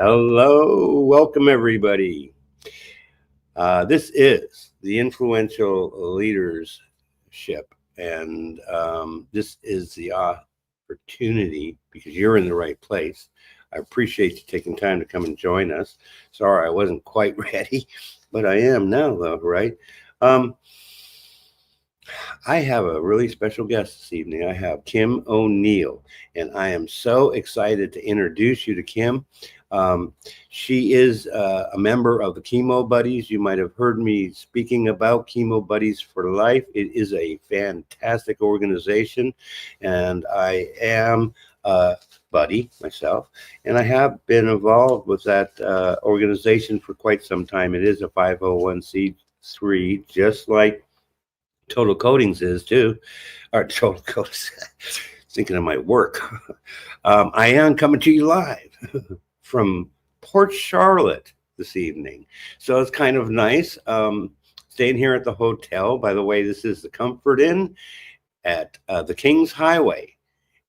Hello, welcome everybody. This is the Influential Leadership, and this is the opportunity because you're in the right place. I appreciate you taking time to come and join us. Sorry, I wasn't quite ready, but I am now, though, right? I have a really special guest this evening. I have Kim O'Neill, and I am so excited to introduce you to Kim. She is a member of the Chemo Buddies. You might have heard me speaking about Chemo Buddies for Life. It is a fantastic organization, and I am a buddy myself, and I have been involved with that organization for quite some time. It is a 501c3, just like Total Coatings is too, or Total Coatings. Thinking of my work. I am coming to you live from Port Charlotte this evening, so it's kind of nice. Staying here at the hotel. By the way, this is the Comfort Inn at the Kings Highway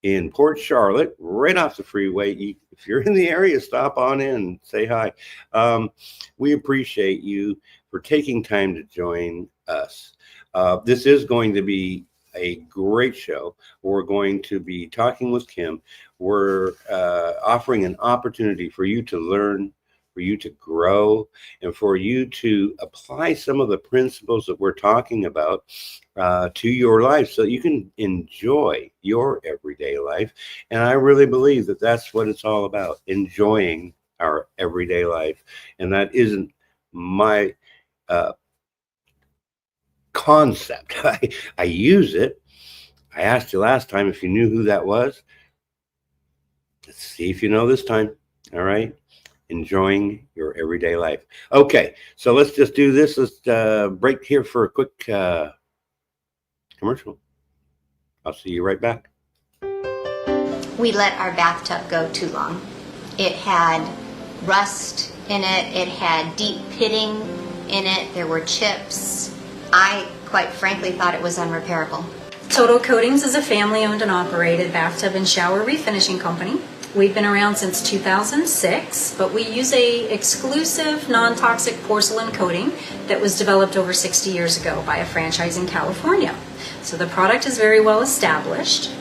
in Port Charlotte, right off the freeway. If you're in the area, stop on in and say hi. We appreciate you for taking time to join us. This is going to be a great show. We're going to be talking with Kim. We're offering an opportunity for you to learn, for you to grow, and for you to apply some of the principles that we're talking about to your life so you can enjoy your everyday life. And I really believe that that's what it's all about, enjoying our everyday life. And that isn't my concept. I use it. I asked you last time if you knew who that was. Let's see if you know this time. All right. Enjoying your everyday life. Okay. So let's just do this. Let's break here for a quick commercial. I'll see you right back. We let our bathtub go too long. It had rust in it. It had deep pitting in it. There were chips. I, quite frankly, thought it was unrepairable. Total Coatings is a family-owned and operated bathtub and shower refinishing company. We've been around since 2006, but we use a exclusive non-toxic porcelain coating that was developed over 60 years ago by a franchise in California. So the product is very well established.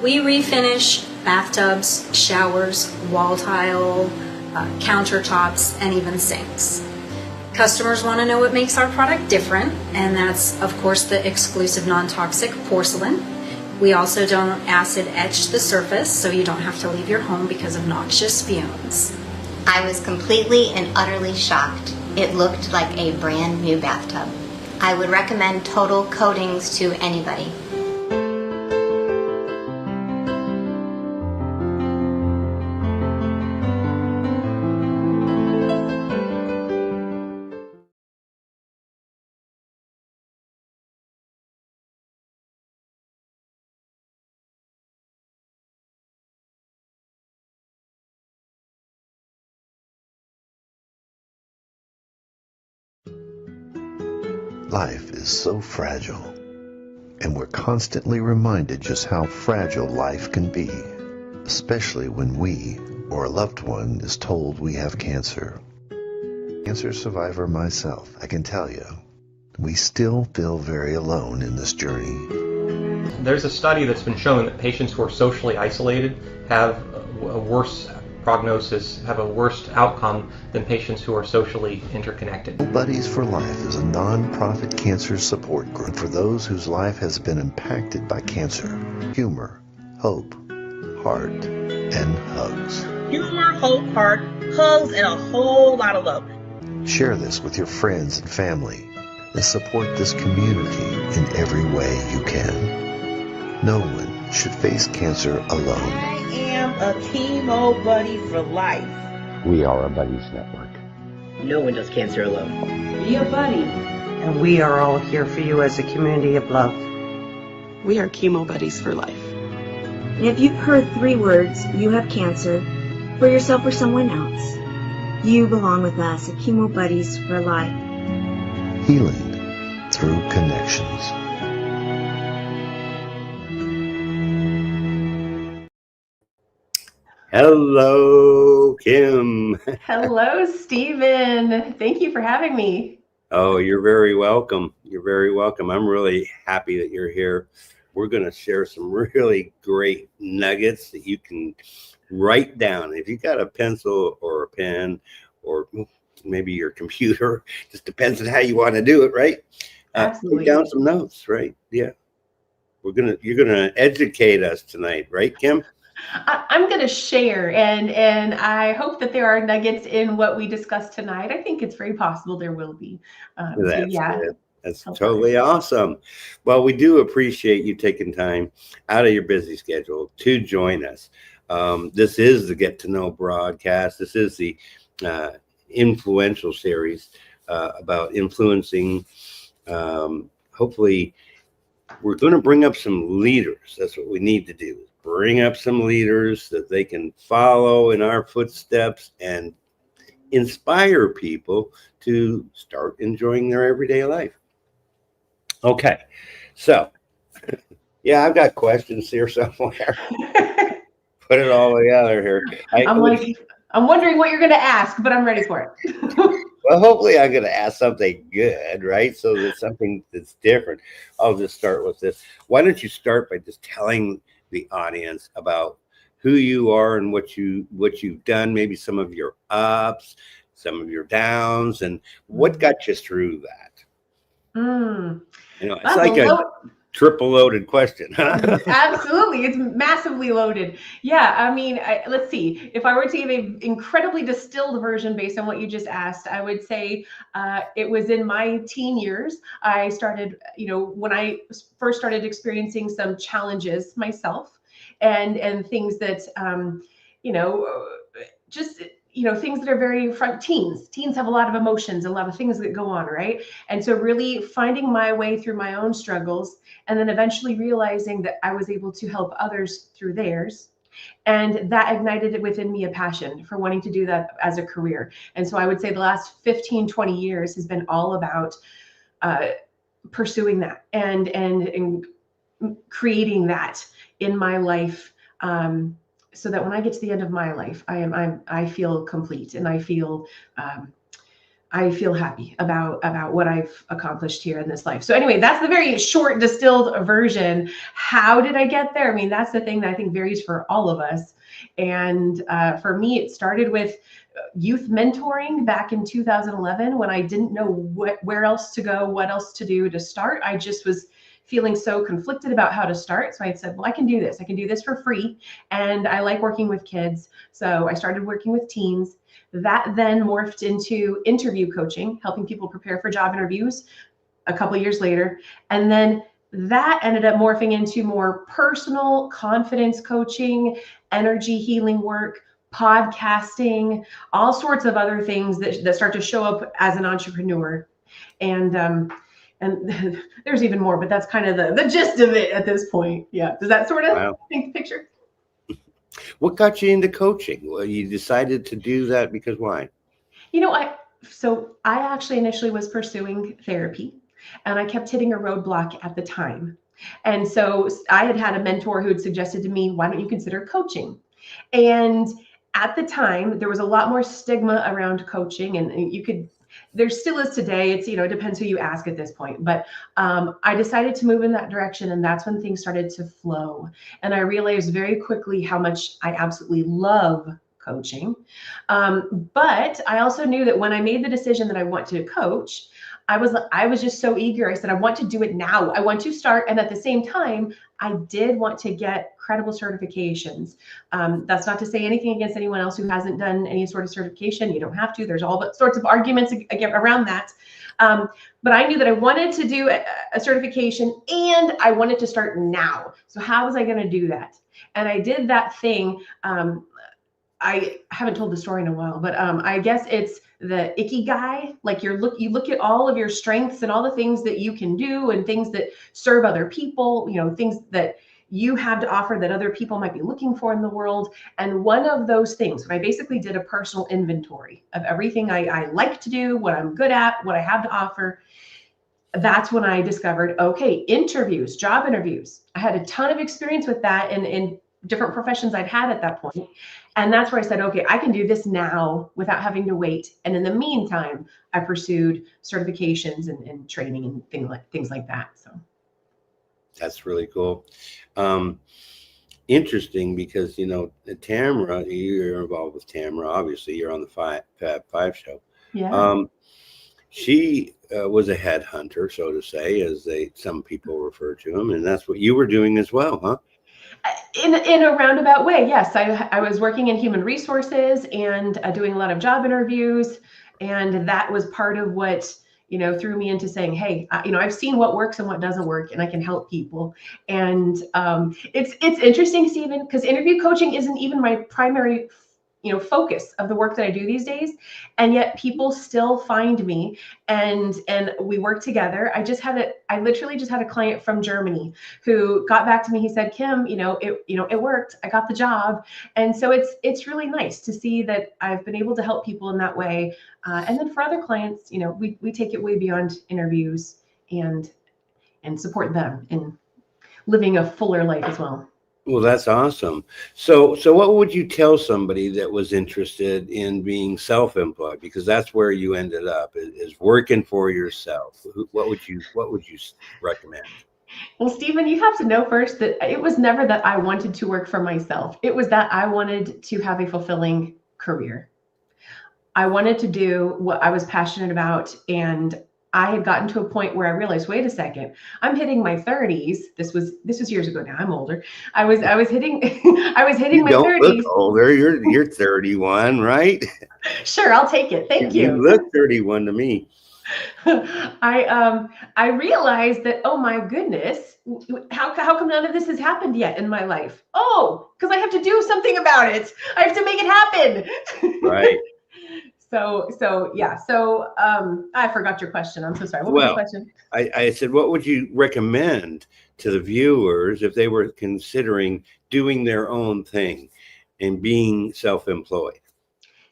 We refinish bathtubs, showers, wall tile, countertops, and even sinks. Customers want to know what makes our product different, and that's, of course, the exclusive non-toxic porcelain. We also don't acid etch the surface, so you don't have to leave your home because of noxious fumes. I was completely and utterly shocked. It looked like a brand new bathtub. I would recommend Total Coatings to anybody. Life is so fragile, and we're constantly reminded just how fragile life can be, especially when we or a loved one is told we have cancer. Cancer survivor myself, I can tell you, we still feel very alone in this journey. There's a study that's been shown that patients who are socially isolated have a worse prognosis, have a worse outcome than patients who are socially interconnected. Buddies for Life is a non-profit cancer support group for those whose life has been impacted by cancer. Humor, hope, heart, and hugs. Humor, hope, heart, hugs, and a whole lot of love. Share this with your friends and family and support this community in every way you can. No one should face cancer alone. I am a Chemo Buddy for Life. We are a Buddies Network. No one does cancer alone. Be a buddy. And we are all here for you as a community of love. We are Chemo Buddies for Life. And if you've heard 3 words, you have cancer, for yourself or someone else, you belong with us at Chemo Buddies for Life. Healing through connections. Hello, Kim. Hello, Stephen. Thank you for having me. Oh, you're very welcome. You're very welcome. I'm really happy that you're here. We're going to share some really great nuggets that you can write down. If you got a pencil or a pen or maybe your computer, just depends on how you want to do it, right? Absolutely. Take down some notes, right? Yeah. You're gonna educate us tonight, right, Kim? I'm going to share, and I hope that there are nuggets in what we discussed tonight. I think it's very possible there will be. That's Yeah. good. That's totally awesome. Well, we do appreciate you taking time out of your busy schedule to join us. This is the Get to Know broadcast. This is the influential series about influencing. Hopefully, we're going to bring up some leaders. That's what we need to do. Bring up some leaders that they can follow in our footsteps and inspire people to start enjoying their everyday life. Okay, so yeah, I've got questions here somewhere. Put it all together here. I'm wondering what you're going to ask, but I'm ready for it. Well, hopefully I'm going to ask something good, right? So there's something that's different. I'll just start with this. Why don't you start by just telling the audience about who you are and what you've done, maybe some of your ups, some of your downs, and what got you through that? It's like a triple loaded question. Absolutely. It's massively loaded. Yeah. I mean, let's see. If I were to give an incredibly distilled version based on what you just asked, I would say it was in my teen years. I started, when I first started experiencing some challenges myself and things that, just things that are very front. Teens have a lot of emotions, a lot of things that go on, right? And so really finding my way through my own struggles, and then eventually realizing that I was able to help others through theirs, and that ignited within me a passion for wanting to do that as a career. And so I would say the last 15-20 years has been all about pursuing that and creating that in my life, so that when I get to the end of my life, I feel complete, and I feel happy about what I've accomplished here in this life. So anyway, that's the very short distilled version. How did I get there? I mean, that's the thing that I think varies for all of us. And for me, it started with youth mentoring back in 2011 when I didn't know where else to go, what else to do to start. I just was feeling so conflicted about how to start. So I said, well, I can do this. I can do this for free. And I like working with kids. So I started working with teens. That then morphed into interview coaching, helping people prepare for job interviews a couple of years later. And then that ended up morphing into more personal confidence coaching, energy healing work, podcasting, all sorts of other things that start to show up as an entrepreneur. And there's even more, but that's kind of the gist of it at this point. Yeah. Does that sort of paint the picture? What got you into coaching? Well, you decided to do that because why? I actually initially was pursuing therapy, and I kept hitting a roadblock at the time. And so I had a mentor who had suggested to me, why don't you consider coaching? And at the time, there was a lot more stigma around coaching, and there still is today. It's, it depends who you ask at this point. But I decided to move in that direction, and that's when things started to flow. And I realized very quickly how much I absolutely love coaching. But I also knew that when I made the decision that I want to coach, I was just so eager. I said, I want to do it now. I want to start. And at the same time, I did want to get credible certifications. That's not to say anything against anyone else who hasn't done any sort of certification. You don't have to. There's all sorts of arguments around that. But I knew that I wanted to do a certification, and I wanted to start now. So how was I going to do that? And I did that thing. I haven't told the story in a while, but I guess it's the ikigai. Like you look at all of your strengths and all the things that you can do and things that serve other people, things that you have to offer that other people might be looking for in the world. And one of those things, I basically did a personal inventory of everything I like to do, what I'm good at, what I have to offer. That's when I discovered, okay, interviews, job interviews. I had a ton of experience with that in different professions I'd had at that point. And that's where I said, okay, I can do this now without having to wait. And in the meantime, I pursued certifications and training and things like that. So that's really cool. Interesting, because Tamara, you're involved with Tamara. Obviously, you're on the Fab Five show. yeah. She was a headhunter, so to say, as some people refer to him, and that's what you were doing as well, huh? In a roundabout way, yes. I was working in human resources and doing a lot of job interviews, and that was part of what threw me into saying, hey, I've seen what works and what doesn't work, and I can help people. And it's interesting, Stephen, because interview coaching isn't even my primary focus of the work that I do these days, and yet people still find me and we work together. I literally just had a client from Germany who got back to me. He said, Kim, it worked. I got the job. And so it's really nice to see that I've been able to help people in that way. And then for other clients, we take it way beyond interviews and support them in living a fuller life as well. Well, that's awesome. So what would you tell somebody that was interested in being self-employed? Because that's where you ended up, is working for yourself. What would you recommend? Well, Stephen, you have to know first that it was never that I wanted to work for myself. It was that I wanted to have a fulfilling career. I wanted to do what I was passionate about, and I had gotten to a point where I realized, wait a second, I'm hitting my 30s. This was years ago now. I'm older. I was hitting You my don't 30s. look older. You're 31, right? Sure, I'll take it. Thank you. You look 31 to me. I realized that, oh my goodness, how come none of this has happened yet in my life? Oh, because I have to do something about it. I have to make it happen. Right. So yeah. So I forgot your question. I'm so sorry. What was the question? I said, what would you recommend to the viewers if they were considering doing their own thing and being self-employed?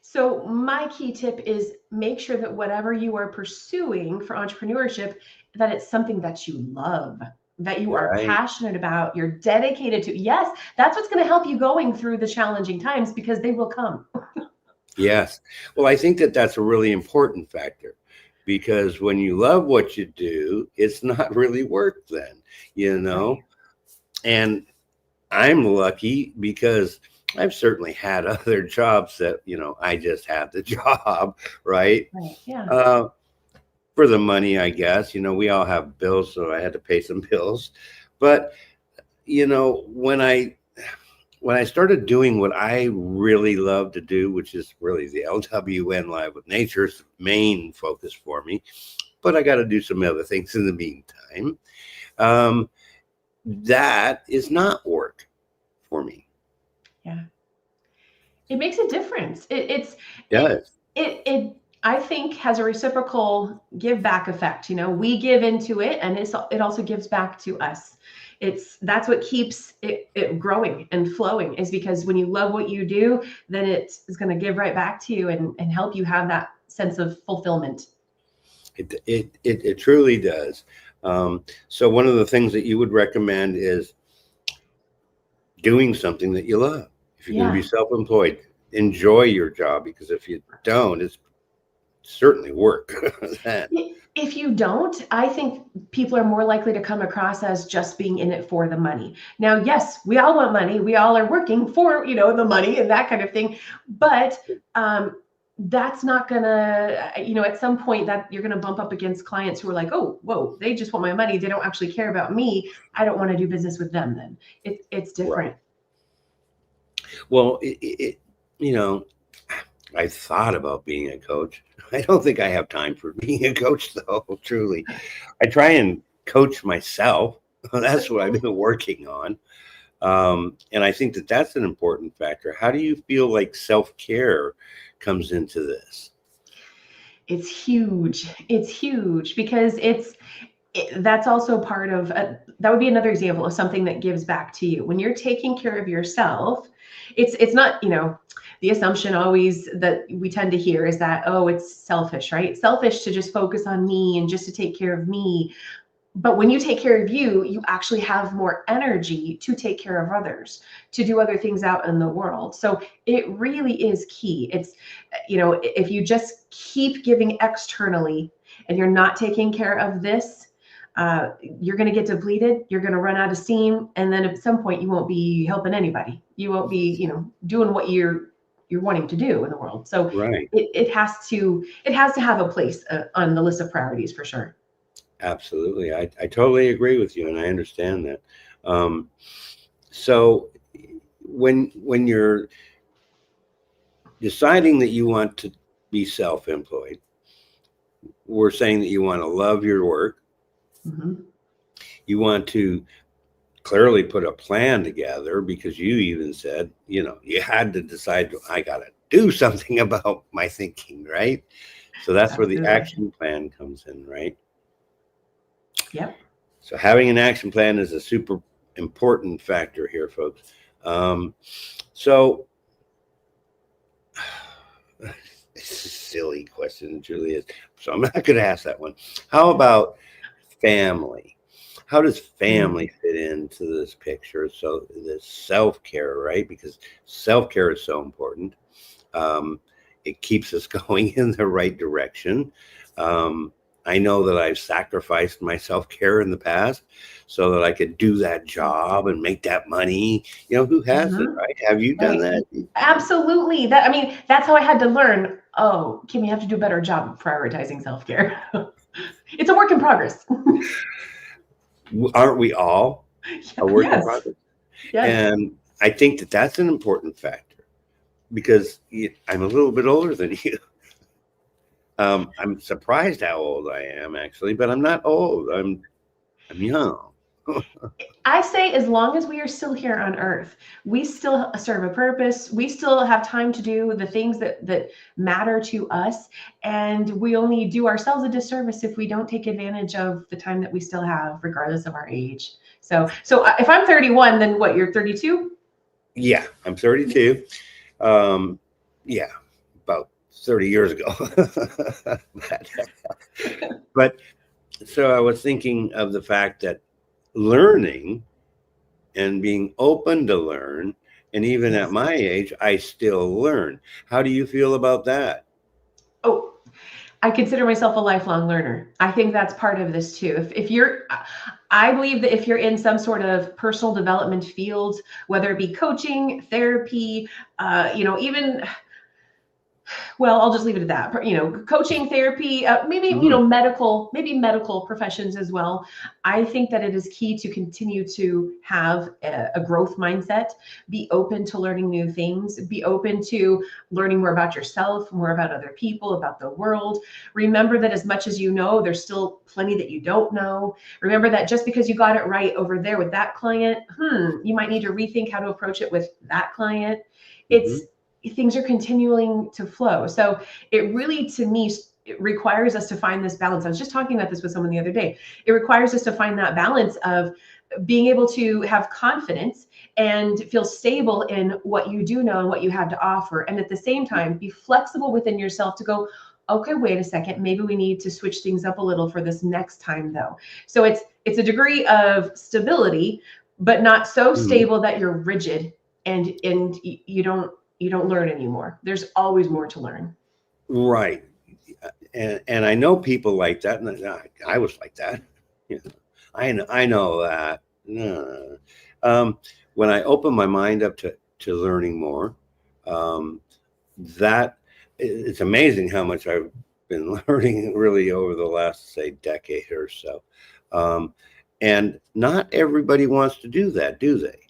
So my key tip is make sure that whatever you are pursuing for entrepreneurship, that it's something that you love, that you are passionate about, you're dedicated to. Yes, that's what's going to help you going through the challenging times, because they will come. Yes. Well, I think that that's a really important factor, because when you love what you do, it's not really work then, Right. And I'm lucky because I've certainly had other jobs that, I just had the job, right? Right. Yeah. For the money, I guess. We all have bills, so I had to pay some bills. But, when I started doing what I really love to do, which is really the LWN Live with Nature's main focus for me, but I got to do some other things in the meantime. That is not work for me. Yeah. It makes a difference. It I think has a reciprocal give back effect. We give into it, and it also gives back to us. That's what keeps it growing and flowing, is because when you love what you do, then it is going to give right back to you and help you have that sense of fulfillment. It truly does. So one of the things that you would recommend is doing something that you love. If you're going to be self-employed, enjoy your job, because if you don't, it's certainly work. If you don't, I think people are more likely to come across as just being in it for the money. Now, yes, we all want money. We all are working for, the money and that kind of thing. But that's not gonna, at some point that you're gonna bump up against clients who are like, oh, whoa, they just want my money. They don't actually care about me. I don't want to do business with them then. It's different. Right. Well, I thought about being a coach. I don't think I have time for being a coach, though, truly. I try and coach myself. That's what I've been working on. And I think that that's an important factor. How do you feel like self-care comes into this? It's huge. It's huge, because that's also part of that would be another example of something that gives back to you. When you're taking care of yourself, it's not, the assumption always that we tend to hear is that, oh, it's selfish, right? Selfish to just focus on me and just to take care of me. But when you take care of you, you actually have more energy to take care of others, to do other things out in the world. So it really is key. It's, if you just keep giving externally and you're not taking care of this, you're going to get depleted. You're going to run out of steam. And then at some point you won't be helping anybody. You won't be, doing what you're wanting to do in the world. So Right. it has to have a place on the list of priorities for sure. Absolutely. I totally agree with you, and I understand that. So when you're deciding that you want to be self-employed, we're saying that you want to love your work. Mm-hmm. You want to clearly put a plan together, because you even said, you had to decide, I got to do something about my thinking, right? So that's where the Absolutely. action plan comes in, right? Yep. So having an action plan is a super important factor here, folks. So it's a silly question, Julia. So I'm not going to ask that one. How about family? How does family fit into this picture? So this self-care, right? Because self-care is so important. It keeps us going in the right direction. I know that I've sacrificed my self-care in the past so that I could do that job and make that money. Who hasn't, right? Have you done that? Absolutely. That's how I had to learn. Oh, Kim, you have to do a better job of prioritizing self-care. It's a work in progress. Aren't we all a work in Yes. progress? Yes. And I think that that's an important factor, because I'm a little bit older than you. I'm surprised how old I am, actually, but I'm not old. I'm young. I say, as long as we are still here on Earth, we still serve a purpose. We still have time to do the things that matter to us, and we only do ourselves a disservice if we don't take advantage of the time that we still have, regardless of our age. So if I'm 31, then what? You're 32? Yeah, I'm 32. Yeah, about 30 years ago. But so I was thinking of the fact that learning and being open to learn, and even at my age, I still learn. How do you feel about that? Oh, I consider myself a lifelong learner. I think that's part of this too. I believe that if you're in some sort of personal development field, whether it be coaching, therapy, even, well, I'll just leave it at that. Coaching, therapy, maybe medical professions as well. I think that it is key to continue to have a growth mindset, be open to learning new things, be open to learning more about yourself, more about other people, about the world. Remember that as much as you know, there's still plenty that you don't know. Remember that just because you got it right over there with that client, you might need to rethink how to approach it with that client. Things are continuing to flow. So it really, to me, it requires us to find this balance. I was just talking about this with someone the other day. It requires us to find that balance of being able to have confidence and feel stable in what you do know and what you have to offer. And at the same time, be flexible within yourself to go, okay, wait a second, maybe we need to switch things up a little for this next time though. So it's a degree of stability, but not so stable that you're rigid and you don't learn anymore. There's always more to learn. Right. And I know people like that, and I was like that. I know that. When I open my mind up to learning more, that it's amazing how much I've been learning really over the last, say, decade or so. And not everybody wants to do that, do they?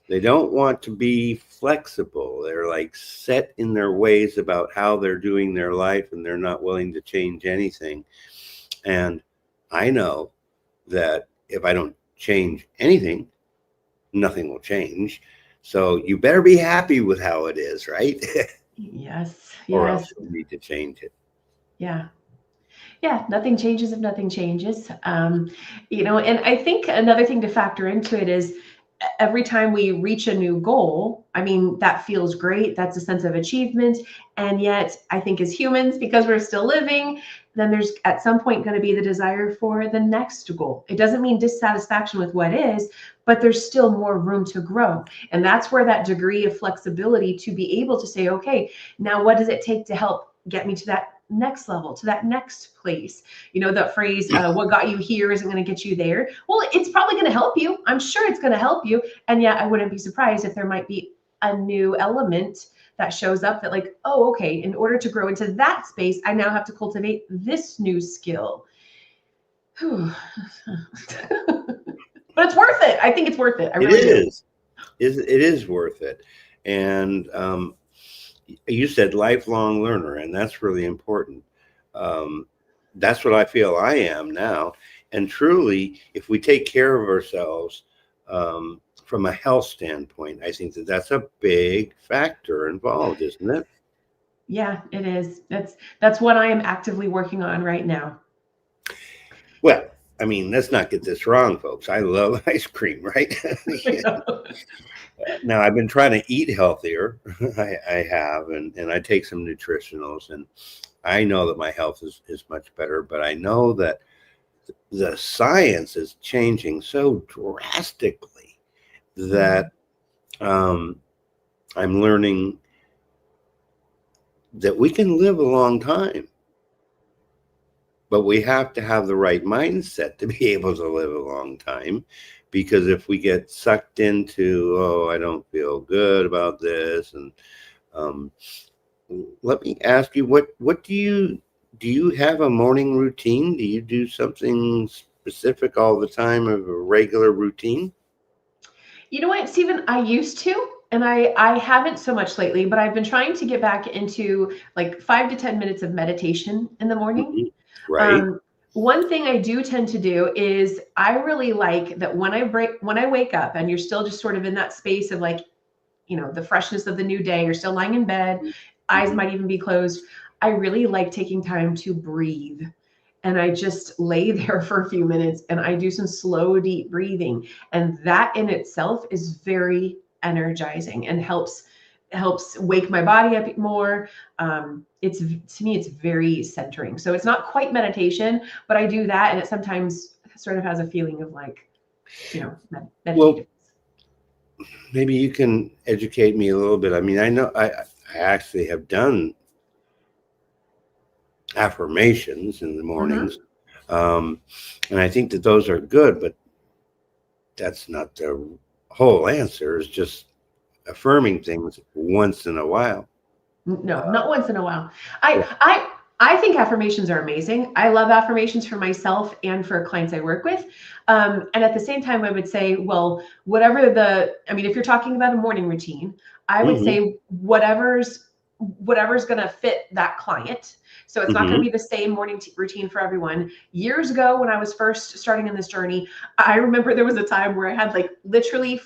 They don't want to be flexible. They're like set in their ways about how they're doing their life, and they're not willing to change anything. And I know that if I don't change anything, nothing will change. So you better be happy with how it is, right? Yes. Or else you need to change it. Yeah. Yeah, nothing changes if nothing changes. And I think another thing to factor into it is every time we reach a new goal, I mean, that feels great. That's a sense of achievement. And yet, I think as humans, because we're still living, then there's at some point going to be the desire for the next goal. It doesn't mean dissatisfaction with what is, but there's still more room to grow. And that's where that degree of flexibility to be able to say, okay, now what does it take to help get me to that next level, to that next place? You know, that phrase, what got you here isn't going to get you there. Well, it's probably going to help you. I'm sure it's going to help you. And yet I wouldn't be surprised if there might be a new element that shows up that like, oh, okay, in order to grow into that space, I now have to cultivate this new skill. But it's worth it. I think it's worth it. I really do. It is worth it. And you said lifelong learner, and that's really important. That's what I feel I am now. And truly, if we take care of ourselves from a health standpoint, I think that that's a big factor involved, isn't it? Yeah, it is. That's what I am actively working on right now. Well, I mean, let's not get this wrong, folks. I love ice cream, right? Now, I've been trying to eat healthier. I have, and I take some nutritionals, and I know that my health is much better, but I know that the science is changing so drastically that I'm learning that we can live a long time, but we have to have the right mindset to be able to live a long time. Because if we get sucked into, oh, I don't feel good about this, and let me ask you, what do you have a morning routine? Do you do something specific all the time, of a regular routine? You know what, Stephen, I used to, and I haven't so much lately, but I've been trying to get back into like 5 to 10 minutes of meditation in the morning. Right. One thing I do tend to do is I really like that when I wake up and you're still just sort of in that space of like, you know, the freshness of the new day, you're still lying in bed, eyes might even be closed. I really like taking time to breathe. And I just lay there for a few minutes and I do some slow, deep breathing. And that in itself is very energizing and helps wake my body up more. It's, to me, it's very centering. So it's not quite meditation, but I do that. And it sometimes sort of has a feeling of like, you know, meditative. Well, maybe you can educate me a little bit. I mean, I know I actually have done affirmations in the mornings. And I think that those are good, but that's not the whole answer. Is just affirming things once in a while. No, not once in a while. I think affirmations are amazing. I love affirmations for myself and for clients I work with. And at the same time, I would say, well, if you're talking about a morning routine, I would say whatever's going to fit that client. So it's not going to be the same morning routine for everyone. Years ago, when I was first starting in this journey, I remember there was a time where I had like literally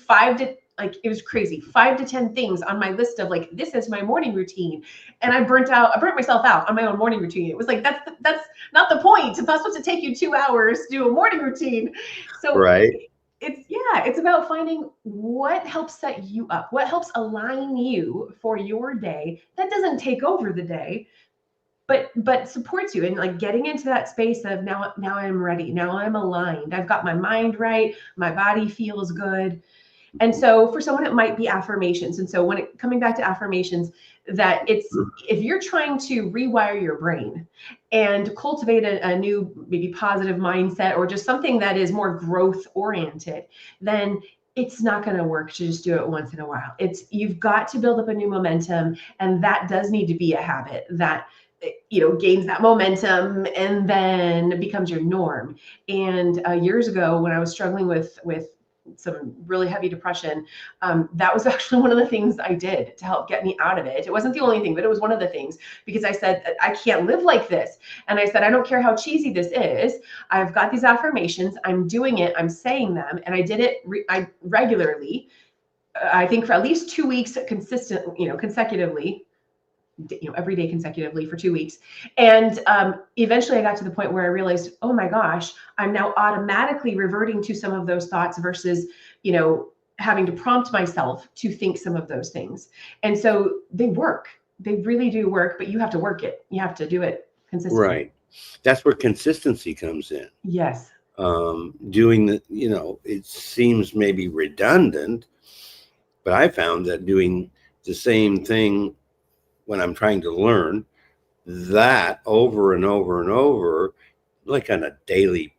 it was crazy, 5 to 10 things on my list of like, this is my morning routine. And I burnt myself out on my own morning routine. It was like, that's not the point. It's not supposed to take you 2 hours to do a morning routine. So right. It's about finding what helps set you up, what helps align you for your day that doesn't take over the day, but supports you, and like getting into that space of now I'm ready. Now I'm aligned. I've got my mind right. My body feels good. And so for someone, it might be affirmations. And so coming back to affirmations, that if you're trying to rewire your brain and cultivate a new, maybe positive mindset, or just something that is more growth oriented, then it's not going to work to just do it once in a while. You've got to build up a new momentum. And that does need to be a habit that, gains that momentum and then becomes your norm. And years ago, when I was struggling with some really heavy depression, that was actually one of the things I did to help get me out of it. It wasn't the only thing, but it was one of the things, because I said, I can't live like this. And I said, I don't care how cheesy this is. I've got these affirmations. I'm doing it. I'm saying them. And I did it regularly, I think for at least 2 weeks consecutively, every day consecutively for 2 weeks. And eventually I got to the point where I realized, oh my gosh, I'm now automatically reverting to some of those thoughts versus, having to prompt myself to think some of those things. And so they work. They really do work, but you have to work it. You have to do it consistently. Right. That's where consistency comes in. Yes. Doing the, it seems maybe redundant, but I found that doing the same thing when I'm trying to learn that over and over and over, like on a daily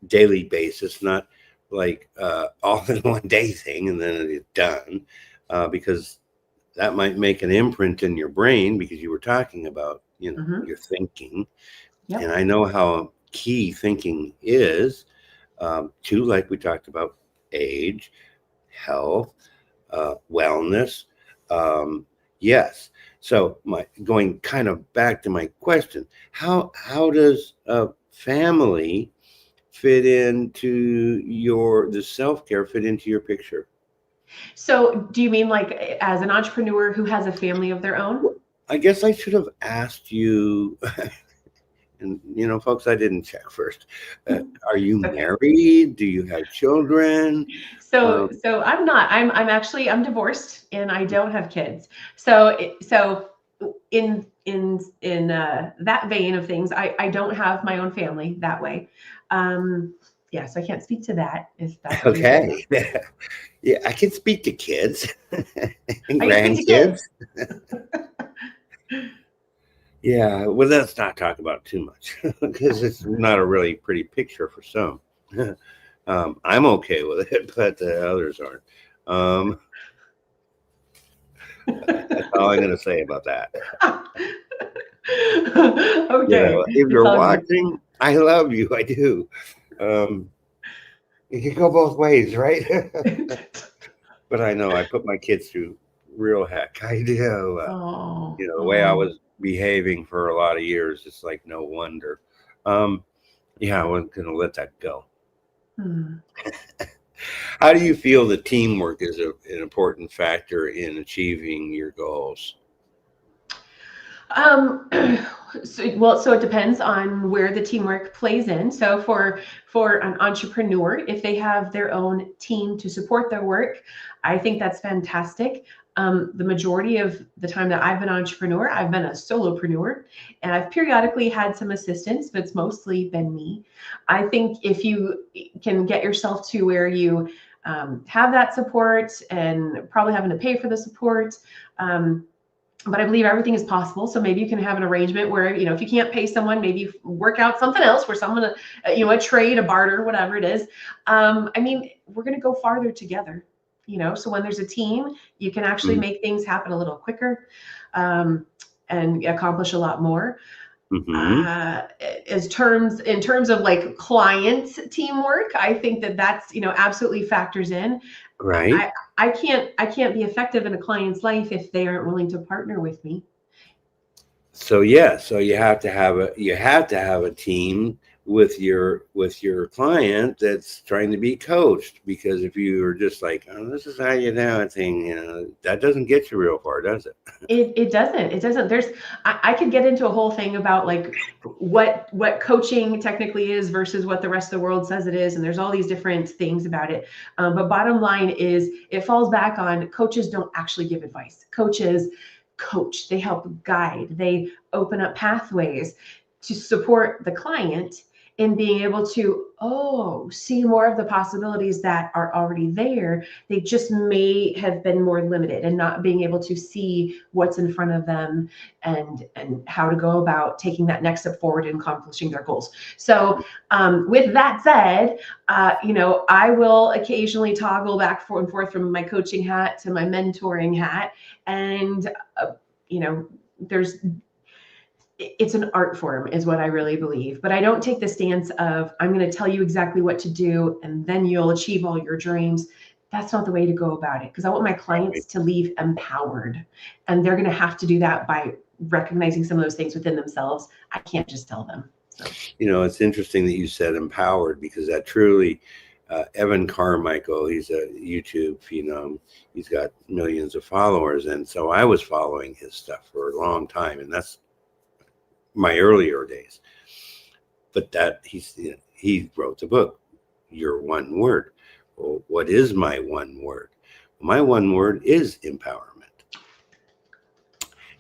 basis, not like all in one day thing and then it's done, because that might make an imprint in your brain, because you were talking about, your thinking. Yep. And I know how key thinking is, to, like we talked about, age, health, wellness. Yes. So going kind of back to my question, how does a family fit into the self-care fit into your picture? So do you mean like as an entrepreneur who has a family of their own? I guess I should have asked you, and folks, I didn't check first. Are you married? Do you have children? So I'm not. I'm divorced and I don't have kids. So in that vein of things, I don't have my own family that way. Yeah, so I can't speak to that. If that's okay. Yeah, I can speak to kids and grandkids. Yeah, well, let's not talk about it too much because it's not a really pretty picture for some. I'm okay with it, but the others aren't. That's all I'm going to say about that. Okay. If you're watching, I love you. I do. It can go both ways, right? But I know I put my kids through real heck. I do. The way I was behaving for a lot of years, it's like no wonder. Yeah, I wasn't going to let that go. How do you feel that teamwork is an important factor in achieving your goals? So it depends on where the teamwork plays in. So for an entrepreneur, if they have their own team to support their work, I think that's fantastic. The majority of the time that I've been an entrepreneur, I've been a solopreneur, and I've periodically had some assistance, but it's mostly been me. I think if you can get yourself to where you have that support and probably having to pay for the support, but I believe everything is possible. So maybe you can have an arrangement where, if you can't pay someone, maybe you work out something else where someone, a trade, a barter, whatever it is. We're going to go farther together, so when there's a team, you can actually make things happen a little quicker, and accomplish a lot more. In terms of like client teamwork, I think that's, absolutely factors in. Right. I can't be effective in a client's life if they aren't willing to partner with me. So yeah, so you have to have a team with your client that's trying to be coached, because if you are just like, oh, this is how you do a thing, that doesn't get you real far, does it? It doesn't. I could get into a whole thing about like what coaching technically is versus what the rest of the world says it is, and there's all these different things about it. But bottom line is, it falls back on coaches don't actually give advice. Coaches coach. They help guide. They open up pathways to support the client in being able to see more of the possibilities that are already there. They just may have been more limited and not being able to see what's in front of them and how to go about taking that next step forward and accomplishing their goals. So with that said, I will occasionally toggle back and forth from my coaching hat to my mentoring hat, and it's an art form is what I really believe. But I don't take the stance of, I'm going to tell you exactly what to do and then you'll achieve all your dreams. That's not the way to go about it, because I want my clients to leave empowered, and they're going to have to do that by recognizing some of those things within themselves. I can't just tell them. So. It's interesting that you said empowered, because that truly, Evan Carmichael, he's a YouTube phenom. He's got millions of followers. And so I was following his stuff for a long time, and that's my earlier days. But that he wrote the book, Your One Word. Well, what is my one word? My one word is empowerment.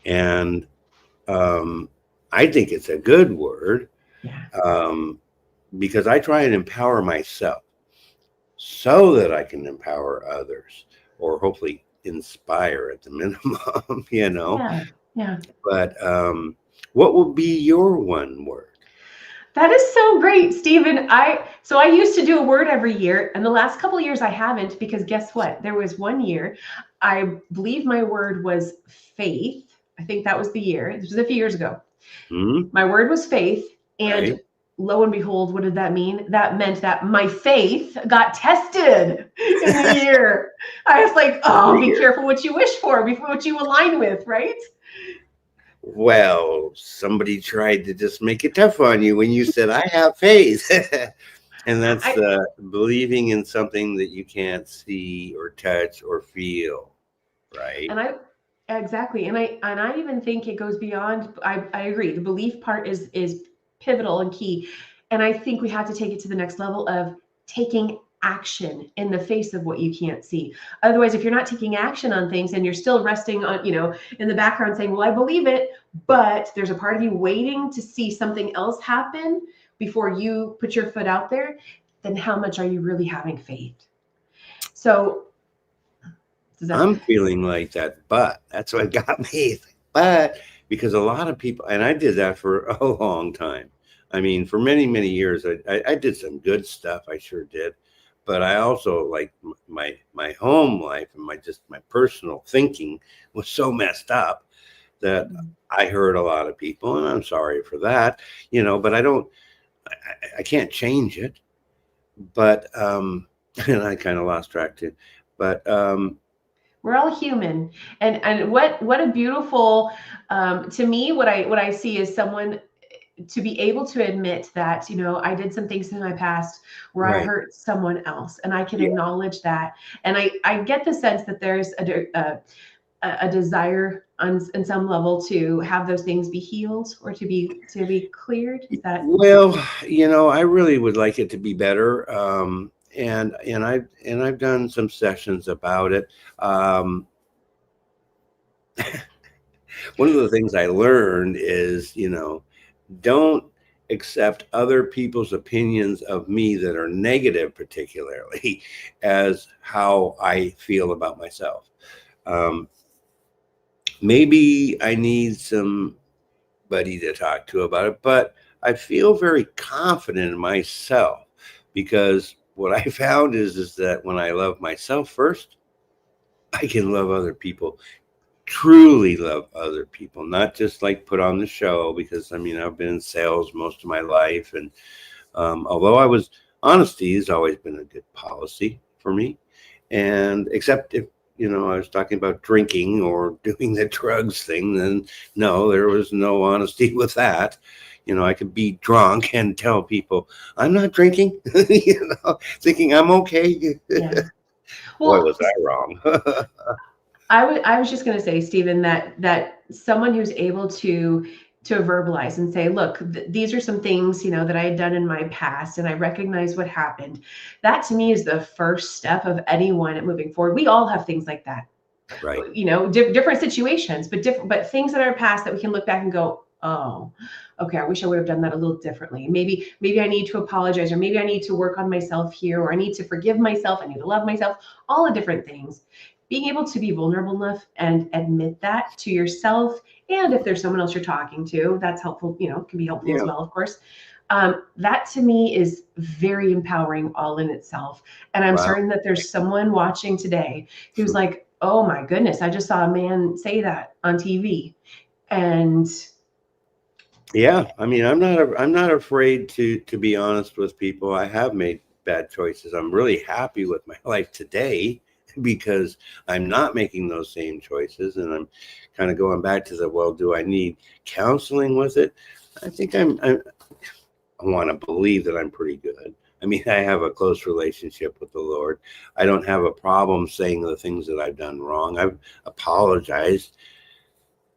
And I think it's a good word, because I try and empower myself so that I can empower others, or hopefully inspire at the minimum, Yeah. But what will be your one word? That is so great, Stephen. So I used to do a word every year, and the last couple of years I haven't, because guess what? There was one year, I believe my word was faith. I think that was the year. This was a few years ago. My word was faith, and Right. lo and behold, what did that mean? That meant that my faith got tested in the year. I was like, oh, be careful what you wish for, before what you align with, right? Well, somebody tried to just make it tough on you when you said, I have faith. And that's believing in something that you can't see or touch or feel, right? And exactly. And I even think it goes beyond. I agree. The belief part is pivotal and key. And I think we have to take it to the next level of taking action in the face of what you can't see. Otherwise, if you're not taking action on things and you're still resting on, in the background saying, well, I believe it, but there's a part of you waiting to see something else happen before you put your foot out there, then how much are you really having faith? So I'm feeling like that, but that's what got me. But because a lot of people, and I did that for a long time. I mean, for many, many years, I did some good stuff. I sure did. But I also, like, my home life and my personal thinking was so messed up that I hurt a lot of people, and I'm sorry for that, but I can't change it. But and I kind of lost track too. But we're all human, and what a beautiful, to me, what I see is someone to be able to admit that, I did some things in my past where I hurt someone else, and I can acknowledge that. And I get the sense that there's a desire on some level to have those things be healed or to be cleared. Is that? Well, I really would like it to be better. And I've done some sessions about it. One of the things I learned is, don't accept other people's opinions of me that are negative, particularly, as how I feel about myself. Maybe I need somebody to talk to about it, but I feel very confident in myself, because what I found is that when I love myself first, I can love other people, truly love other people, not just like put on the show, because I've been in sales most of my life. And although honesty has always been a good policy for me. And except if, I was talking about drinking or doing the drugs thing, then no, there was no honesty with that. I could be drunk and tell people I'm not drinking, thinking I'm okay. Yeah. Boy, was I wrong. I was just going to say, Stephen, that someone who's able to verbalize and say, look, these are some things, that I had done in my past, and I recognize what happened. That to me is the first step of anyone at moving forward. We all have things like that, right? Different situations, but things in our past that we can look back and go, oh, okay, I wish I would have done that a little differently. Maybe I need to apologize, or maybe I need to work on myself here, or I need to forgive myself. I need to love myself, all the different things. Being able to be vulnerable enough and admit that to yourself, and if there's someone else you're talking to, that's helpful, can be helpful as well, of course. That to me is very empowering all in itself. And I'm certain that there's someone watching today who's like, oh my goodness, I just saw a man say that on TV. And yeah, I'm not afraid to be honest with people. I have made bad choices. I'm really happy with my life today because I'm not making those same choices, and I'm kind of going back to well, do I need counseling with it? I think I want to believe that I'm pretty good. I have a close relationship with the Lord. I don't have a problem saying the things that I've done wrong. I've apologized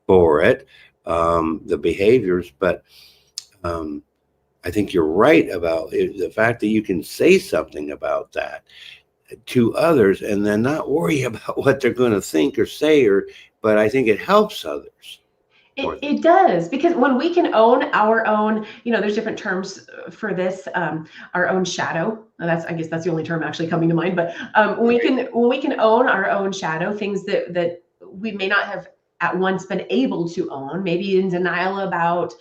for it, the behaviors, but I think you're right about the fact that you can say something about that. to others and then not worry about what they're going to think or say, but I think it helps others. It does, because when we can own our own, there's different terms for this, our own shadow. I guess that's the only term actually coming to mind. But when we can own our own shadow, things that we may not have at once been able to own, maybe in denial about,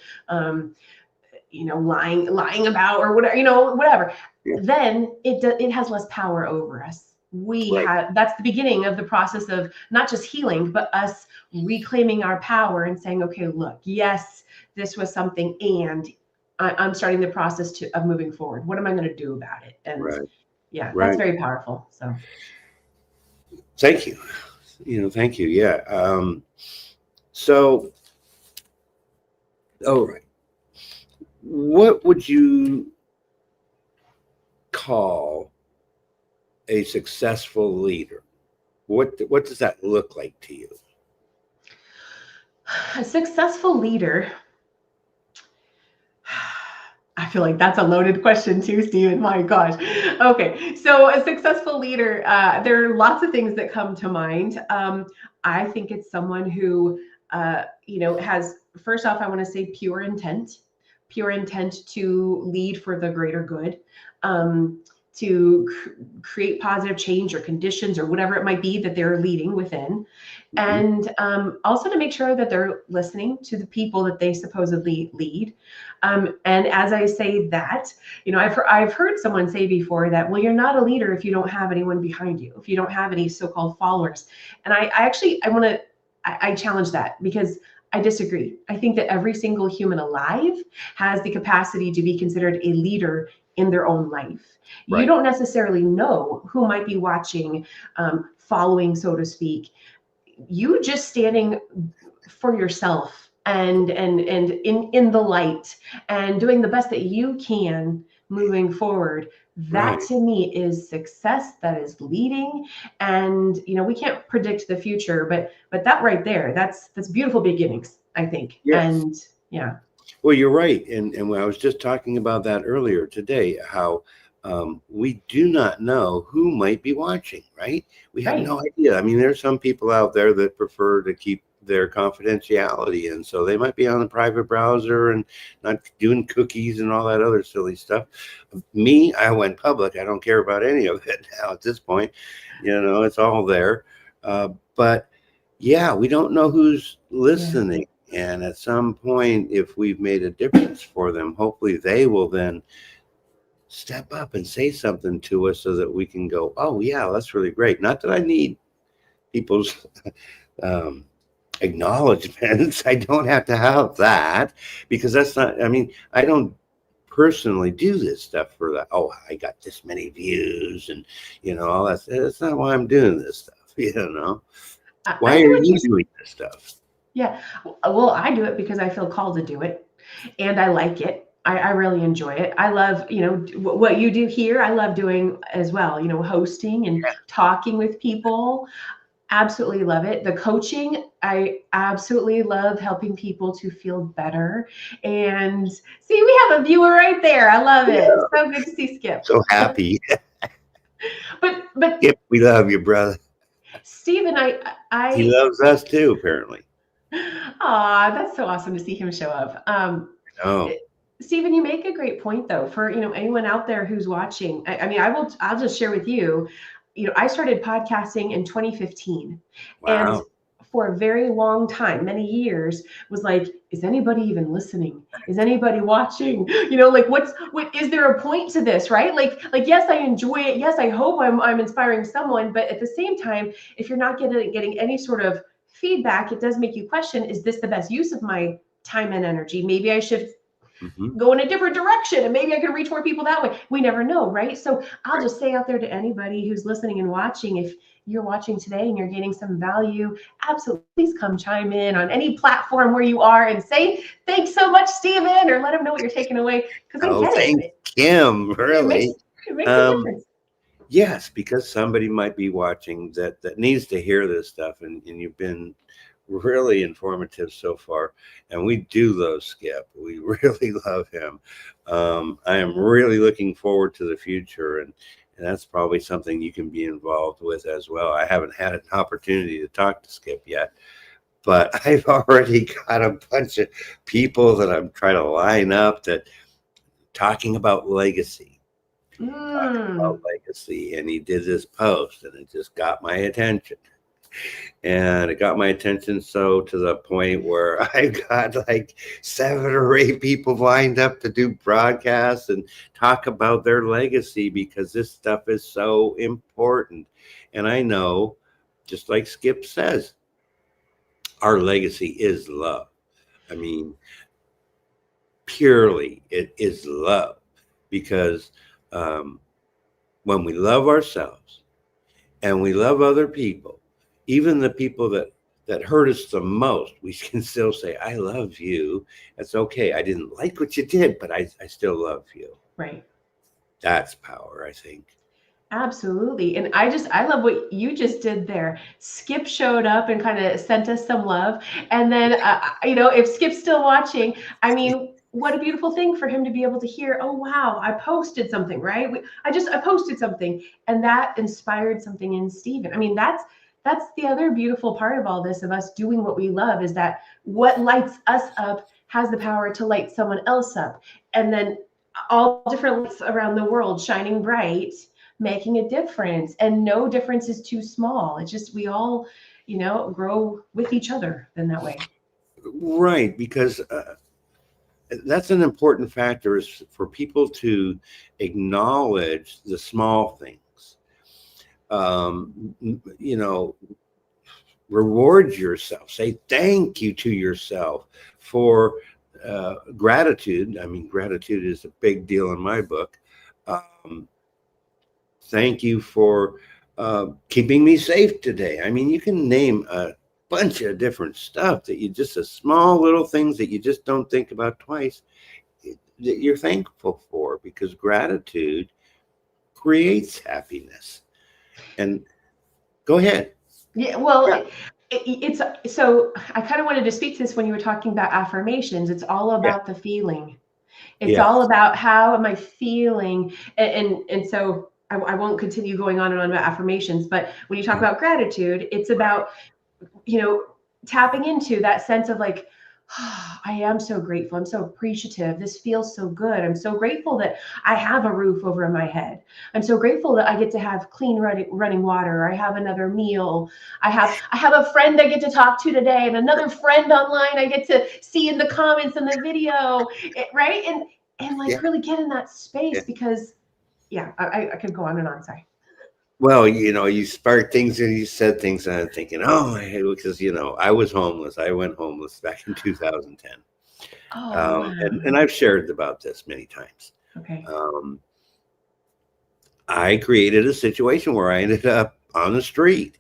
lying about, or whatever. Yeah. Then it has less power over us. That's the beginning of the process of not just healing, but us reclaiming our power and saying, okay, look, yes, this was something, and I'm starting the process of moving forward. What am I going to do about it? And that's very powerful. So thank you. Thank you. Yeah. So, all right. What would you call a successful leader? What does that look like to you? A successful leader. I feel like that's a loaded question too, Stephen. My gosh. Okay, so a successful leader, there are lots of things that come to mind. I think it's someone who, has, first off, I want to say pure intent to lead for the greater good, to create positive change or conditions or whatever it might be that they're leading within. And also to make sure that they're listening to the people that they supposedly lead. And as I say that, I've heard someone say before that, well, you're not a leader if you don't have anyone behind you, if you don't have any so-called followers. And I challenge that, because I disagree. I think that every single human alive has the capacity to be considered a leader in their own life. Right. You don't necessarily know who might be watching, following, so to speak. You just standing for yourself and in the light and doing the best that you can moving forward. That to me is success. That is leading. And we can't predict the future, but that right there, that's beautiful beginnings, I think. Yes. And yeah. Well, you're right. And I was just talking about that earlier today, how we do not know who might be watching, right? We have no idea. I mean, there's some people out there that prefer to keep their confidentiality, and so they might be on a private browser and not doing cookies and all that other silly stuff. Me, I went public. I don't care about any of it now at this point. It's all there. But yeah, we don't know who's listening. Yeah. And at some point, if we've made a difference for them, hopefully they will then step up and say something to us so that we can go, oh yeah, that's really great. Not that I need people's acknowledgments. I don't have to have that, because that's not, I don't personally do this stuff for that. Oh, I got this many views and all that. That's not why I'm doing this stuff. Why are you doing this stuff? Yeah, well, I do it because I feel called to do it, and I like it. I really enjoy it. I love, what you do here. I love doing as well, hosting and talking with people. Absolutely love it. The coaching, I absolutely love helping people to feel better. And see, we have a viewer right there. I love it. Yeah. So good to see Skip. So happy. but Skip, we love you, brother. Stephen, he loves us too, apparently. Aw, that's so awesome to see him show up. Stephen, you make a great point though, for anyone out there who's watching. I'll just share with you. I started podcasting in 2015. Wow. And for a very long time, many years, was like, is anybody even listening? Is anybody watching? What is there a point to this, right? Like, yes, I enjoy it. Yes, I hope I'm inspiring someone. But at the same time, if you're not getting any sort of feedback, it does make you question, is this the best use of my time and energy? Maybe I should go in a different direction, and maybe I can reach more people that way. We never know, right? So I'll just say out there to anybody who's listening and watching, if you're watching today and you're getting some value, absolutely, please come chime in on any platform where you are and say, thanks so much, Stephen, or let them know what you're taking away. Because I get it. Kim, really. It makes a difference. Yes, because somebody might be watching that needs to hear this stuff, and you've been really informative so far, and we do love Skip. We really love him. I am really looking forward to the future, And that's probably something you can be involved with as well. I haven't had an opportunity to talk to Skip yet, but I've already got a bunch of people that I'm trying to line up that talking about legacy. About legacy, and he did this post, and it just got my attention. And it got my attention so to the point where I got like 7 or 8 people lined up to do broadcasts and talk about their legacy, because this stuff is so important. And I know, just like Skip says, our legacy is love. I mean, purely it is love, because when we love ourselves and we love other people, even the people that hurt us the most, we can still say, I love you. It's okay. I didn't like what you did, but I still love you. Right. That's power, I think. Absolutely. And I love what you just did there. Skip showed up and kind of sent us some love. And then, if Skip's still watching, I mean, what a beautiful thing for him to be able to hear, oh, wow, I posted something, right? I posted something, and that inspired something in Stephen. I mean, that's the other beautiful part of all this, of us doing what we love, is that what lights us up has the power to light someone else up. And then all different lights around the world shining bright, making a difference, and no difference is too small. It's just, we all, grow with each other in that way. Right, because that's an important factor, is for people to acknowledge the small things. Reward yourself, say thank you to yourself for gratitude. I mean, gratitude is a big deal in my book. Thank you for keeping me safe today. I mean, you can name a bunch of different stuff that a small little things that you just don't think about twice, that you're thankful for, because gratitude creates happiness. And go ahead. Yeah, well, yeah. It's so I kind of wanted to speak to this when you were talking about affirmations. It's all about the feeling. It's all about, how am I feeling? And so I won't continue going on and on about affirmations, but when you talk about gratitude, it's about, tapping into that sense of like, oh, I am so grateful. I'm so appreciative. This feels so good. I'm so grateful that I have a roof over my head. I'm so grateful that I get to have clean running water. I have another meal. I have a friend I get to talk to today, and another friend online I get to see in the comments in the video, right? And like really get in that space, because I could go on and on. Sorry. Well, you sparked things and you said things, and I'm thinking, because I was homeless. I went homeless back in 2010. Oh, wow. And I've shared about this many times. Okay. I created a situation where I ended up on the street.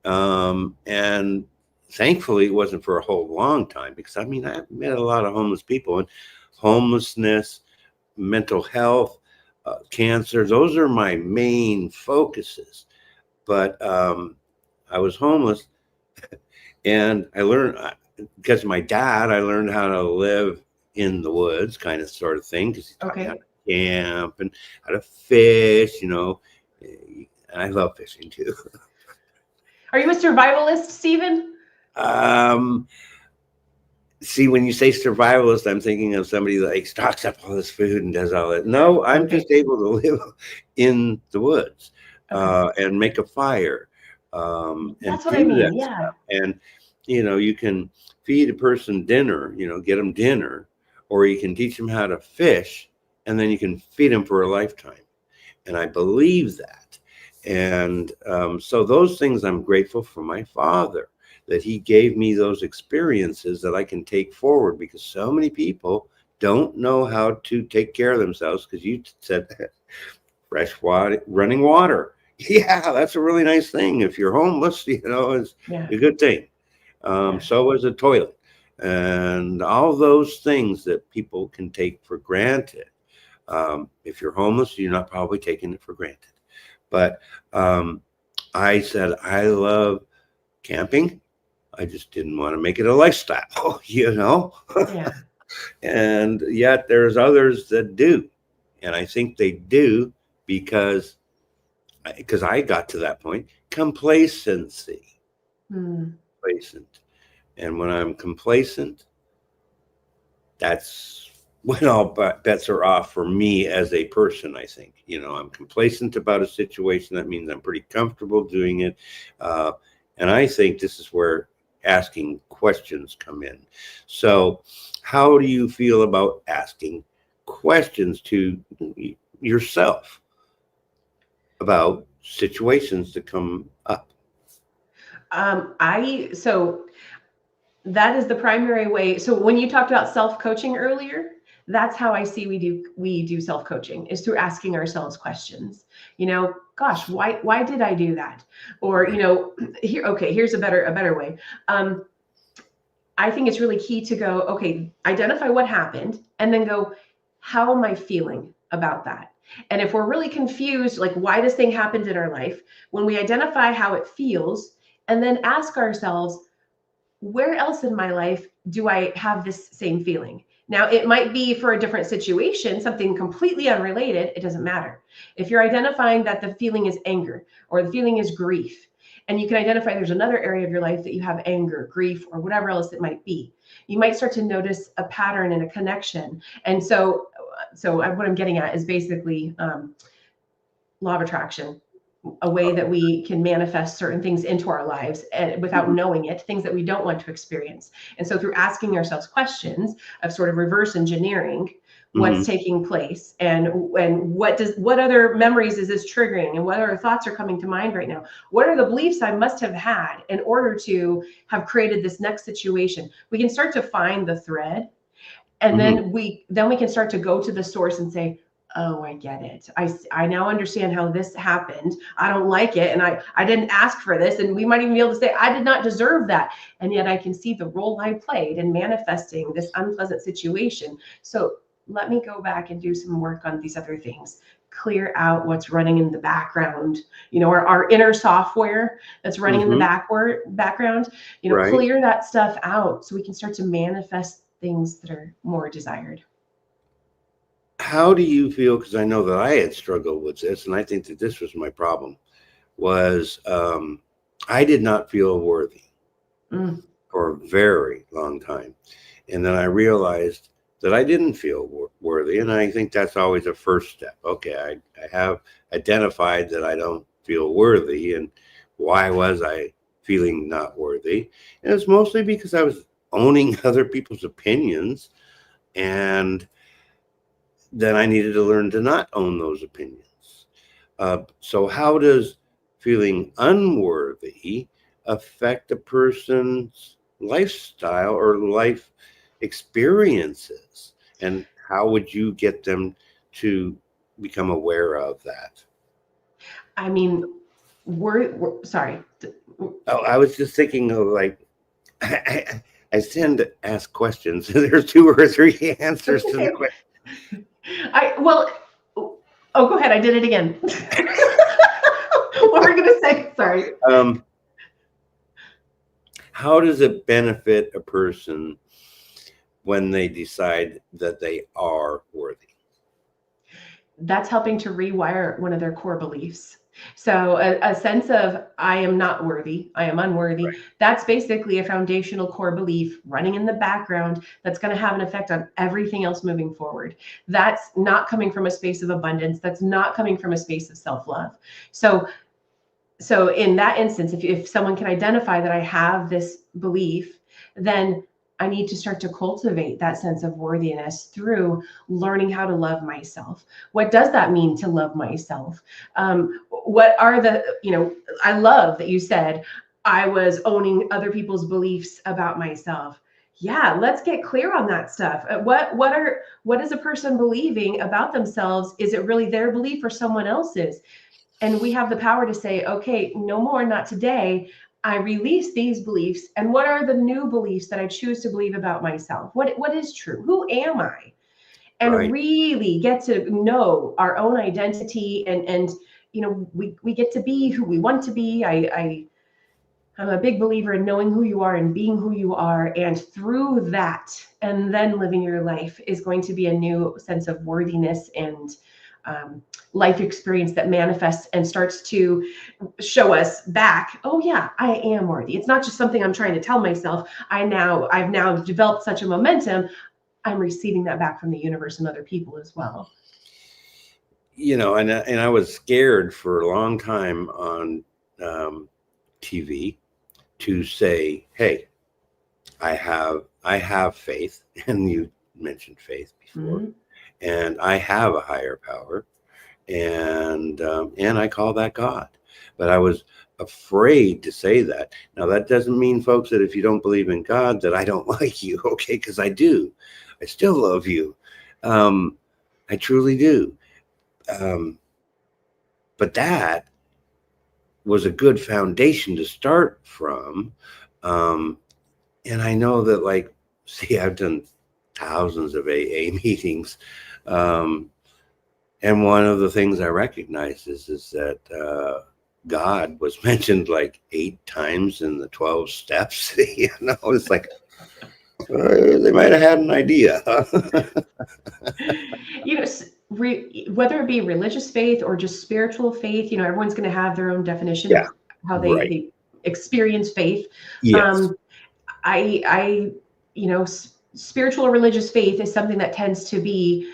And thankfully it wasn't for a whole long time, because I mean, I've met a lot of homeless people, and homelessness, mental health, cancer, those are my main focuses. But I was homeless, and I learned, because of my dad, I learned how to live in the woods, kind of sort of thing, because he taught me how to camp and how to fish, and I love fishing too. Are you a survivalist, Stephen? See, when you say survivalist, I'm thinking of somebody that like stocks up all this food and does all that. No, I'm just able to live in the woods and make a fire. That's what I mean. Yeah. Stuff. And, you can feed a person dinner, get them dinner, or you can teach them how to fish, and then you can feed them for a lifetime. And I believe that. And so those things, I'm grateful for my father, that he gave me those experiences that I can take forward, because so many people don't know how to take care of themselves, because you said fresh water, running water. Yeah, that's a really nice thing. If you're homeless, it's a good thing. So is a toilet, and all those things that people can take for granted. If you're homeless, you're not probably taking it for granted. But I said, I love camping. I just didn't want to make it a lifestyle, Yeah. And yet there's others that do. And I think they do because because I got to that point, complacency. Complacent. And when I'm complacent, that's when all bets are off for me as a person, I think. I'm complacent about a situation. That means I'm pretty comfortable doing it. And I think this is where asking questions come in. So how do you feel about asking questions to yourself about situations that come up? So that is the primary way. So when you talked about self-coaching earlier, that's how I see we do self-coaching, is through asking ourselves questions. Gosh, why did I do that? Or, here's a better way. I think it's really key to go, okay, identify what happened and then go, how am I feeling about that? And if we're really confused, like why this thing happened in our life, when we identify how it feels and then ask ourselves, where else in my life do I have this same feeling? Now, it might be for a different situation, something completely unrelated. It doesn't matter. If you're identifying that the feeling is anger or the feeling is grief, and you can identify there's another area of your life that you have anger, grief, or whatever else it might be, you might start to notice a pattern and a connection. And so what I'm getting at is basically law of attraction, a way that we can manifest certain things into our lives without knowing it, things that we don't want to experience. And so through asking ourselves questions of sort of reverse engineering what's taking place and what other memories is this triggering and what other thoughts are coming to mind right now? What are the beliefs I must have had in order to have created this next situation? We can start to find the thread, and then we can start to go to the source and say, oh, I get it. I now understand how this happened. I don't like it. And I didn't ask for this. And we might even be able to say, I did not deserve that. And yet I can see the role I played in manifesting this unpleasant situation. So let me go back and do some work on these other things. Clear out what's running in the background, our inner software that's running in the background, Right. Clear that stuff out so we can start to manifest things that are more desired. How do you feel? Because I know that I had struggled with this, and I think that this was my problem, was I did not feel worthy for a very long time. And then I realized that I didn't feel worthy. And I think that's always a first step. Okay, I have identified that I don't feel worthy. And why was I feeling not worthy? And it's mostly because I was owning other people's opinions. And then I needed to learn to not own those opinions. So how does feeling unworthy affect a person's lifestyle or life experiences? And how would you get them to become aware of that? I mean, we're sorry. Oh, I was just thinking of I tend to ask questions. There's 2 or 3 answers to the question. Go ahead. I did it again. What were we going to say? Sorry. How does it benefit a person when they decide that they are worthy? That's helping to rewire one of their core beliefs. So a sense of I am not worthy, I am unworthy. Right. That's basically a foundational core belief running in the background that's going to have an effect on everything else moving forward. That's not coming from a space of abundance. That's not coming from a space of self-love. So in that instance, if someone can identify that I have this belief, then I need to start to cultivate that sense of worthiness through learning how to love myself. What does that mean to love myself? What are I love that you said I was owning other people's beliefs about myself. Yeah, let's get clear on that stuff. What is a person believing about themselves? Is it really their belief or someone else's? And we have the power to say, okay, no more, not today. I release these beliefs. And what are the new beliefs that I choose to believe about myself? What is true? Who am I? And really get to know our own identity and we get to be who we want to be. I'm a big believer in knowing who you are and being who you are. And through that, and then living your life is going to be a new sense of worthiness and life experience that manifests and starts to show us back, oh yeah, I am worthy. It's not just something I'm trying to tell myself. I've now developed such a momentum. I'm receiving that back from the universe and other people as well. You know, and I was scared for a long time on TV to say, hey, I have faith, and you mentioned faith before, and I have a higher power, and I call that God. But I was afraid to say that. Now, that doesn't mean, folks, that if you don't believe in God, that I don't like you, okay? Because I do. I still love you. I truly do. But that was a good foundation to start from. And I know that, like, see, I've done thousands of AA meetings. And one of the things I recognize is that God was mentioned like 8 times in the 12 steps. You know, it's like, they might have had an idea. You know, whether it be religious faith or just spiritual faith, you know, everyone's going to have their own definition of how they experience faith. Yes. I you know, spiritual or religious faith is something that tends to be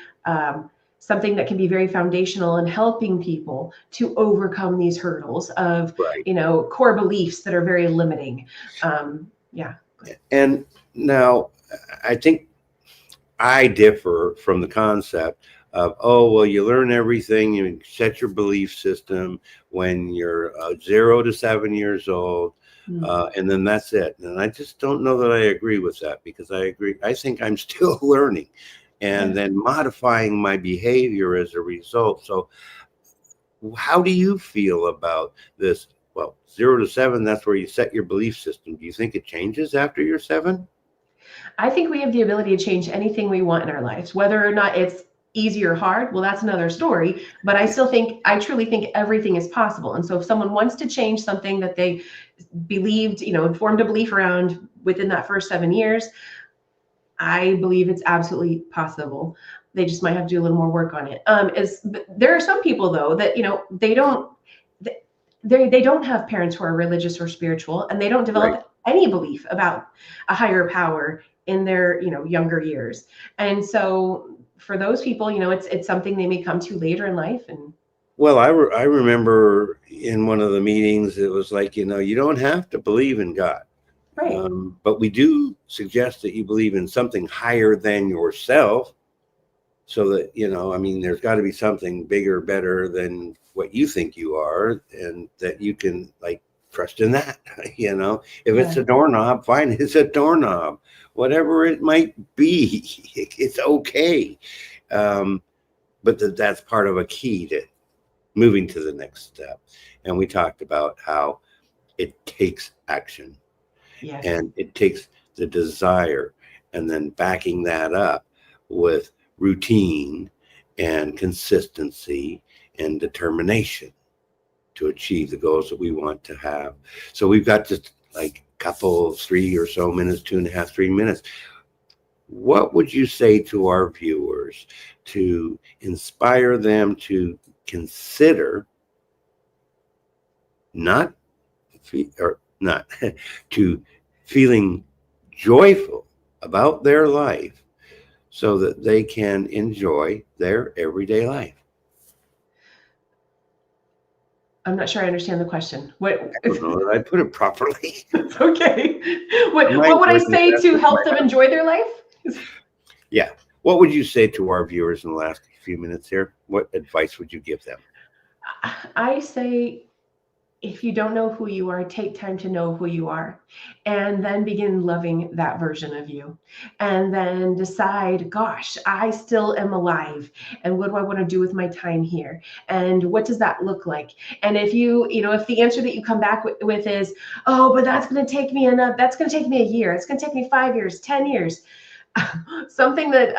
something that can be very foundational in helping people to overcome these hurdles of, you know, core beliefs that are very limiting. Yeah. And now I think I differ from the concept of, oh, well, you learn everything, you set your belief system when you're 0 to 7 years old. And then that's it. And I just don't know that I agree with that, because I think I'm still learning and then modifying my behavior as a result. So how do you feel about this? Well, 0 to 7, that's where you set your belief system. Do you think it changes after you're 7? I think we have the ability to change anything we want in our lives, whether or not it's easy or hard. Well, that's another story, but I truly think everything is possible. And so if someone wants to change something that they believed, you know, formed a belief around within that first 7 years, I believe it's absolutely possible. They just might have to do a little more work on it. There are some people though that, you know, they don't have parents who are religious or spiritual, and they don't develop any belief about a higher power in their, you know, younger years. And so for those people, you know, it's something they may come to later in life. And well, I remember in one of the meetings, it was like, you know, you don't have to believe in God. But we do suggest that you believe in something higher than yourself, so that, you know, I mean, there's got to be something bigger, better than what you think you are, and that you can, like, trust in that. You know, if it's a doorknob, fine, it's a doorknob. Whatever it might be, it's okay. But that's part of a key to moving to the next step. And we talked about how it takes action. Yes. And it takes the desire, and then backing that up with routine and consistency and determination to achieve the goals that we want to have. So we've got just like a couple, 3 or so minutes, 2.5, 3 minutes. What would you say to our viewers to inspire them to consider to feeling joyful about their life, so that they can enjoy their everyday life? I'm not sure I understand the question. What? I don't know that I put it properly. It's okay. What would I say to help them enjoy their life? Yeah. What would you say to our viewers in the last few minutes here? What advice would you give them? I say, if you don't know who you are, take time to know who you are, and then begin loving that version of you. And then decide, gosh, I still am alive. And what do I want to do with my time here? And what does that look like? And if if the answer that you come back with is, oh, but that's going to take me that's going to take me a year. It's going to take me 5 years, 10 years. Something that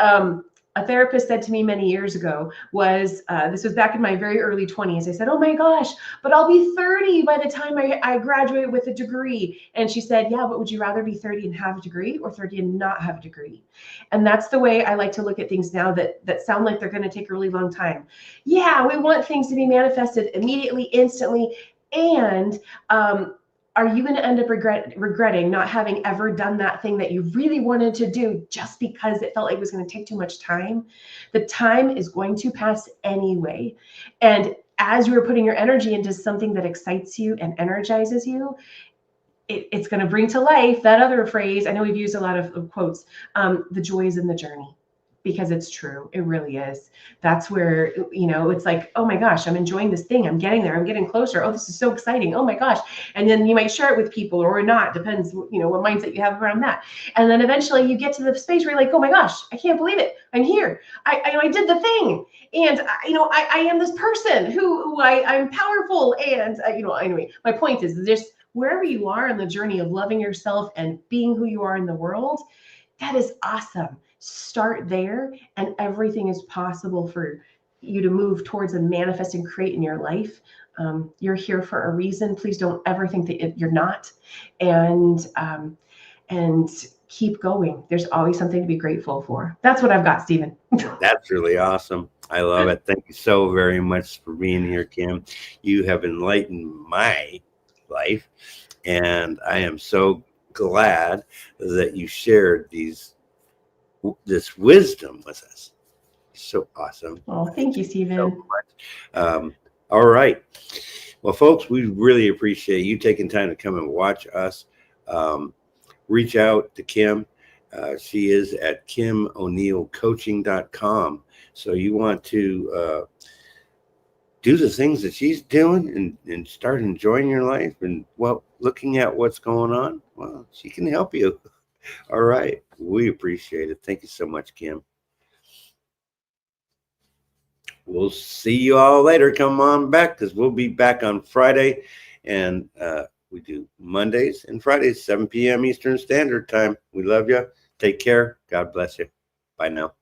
a therapist said to me many years ago was, this was back in my very early 20s. I said, oh my gosh, but I'll be 30 by the time I graduate with a degree. And she said, yeah, but would you rather be 30 and have a degree or 30 and not have a degree? And that's the way I like to look at things now that sound like they're going to take a really long time. Yeah, we want things to be manifested immediately, instantly. And are you going to end up regretting not having ever done that thing that you really wanted to do just because it felt like it was going to take too much time? The time is going to pass anyway. And as you are putting your energy into something that excites you and energizes you, it's going to bring to life that other phrase. I know we've used a lot of quotes, the joy is in the journey. Because it's true. It really is. That's where, it's like, oh my gosh, I'm enjoying this thing. I'm getting there. I'm getting closer. Oh, this is so exciting. Oh my gosh. And then you might share it with people or not. Depends, what mindset you have around that. And then eventually you get to the space where you're like, oh my gosh, I can't believe it. I'm here. I did the thing. And, I am this person who I'm powerful. And, anyway, my point is just wherever you are in the journey of loving yourself and being who you are in the world, that is awesome. Start there, and everything is possible for you to move towards and manifest and create in your life. You're here for a reason. Please don't ever think that you're not, and keep going. There's always something to be grateful for. That's what I've got, Stephen. That's really awesome. I love it. Thank you so very much for being here, Kim. You have enlightened my life, and I am so glad that you shared this wisdom with us. So awesome. Oh, thank you, Stephen. So much. All right. Well, folks, we really appreciate you taking time to come and watch us. Reach out to Kim. She is at KimO'NeillCoaching.com. So you want to do the things that she's doing and start enjoying your life and, well, looking at what's going on, well, she can help you. All right. We appreciate it. Thank you so much, Kim. We'll see you all later. Come on back because we'll be back on Friday. And we do Mondays and Fridays, 7 p.m. Eastern Standard Time. We love you. Take care. God bless you. Bye now.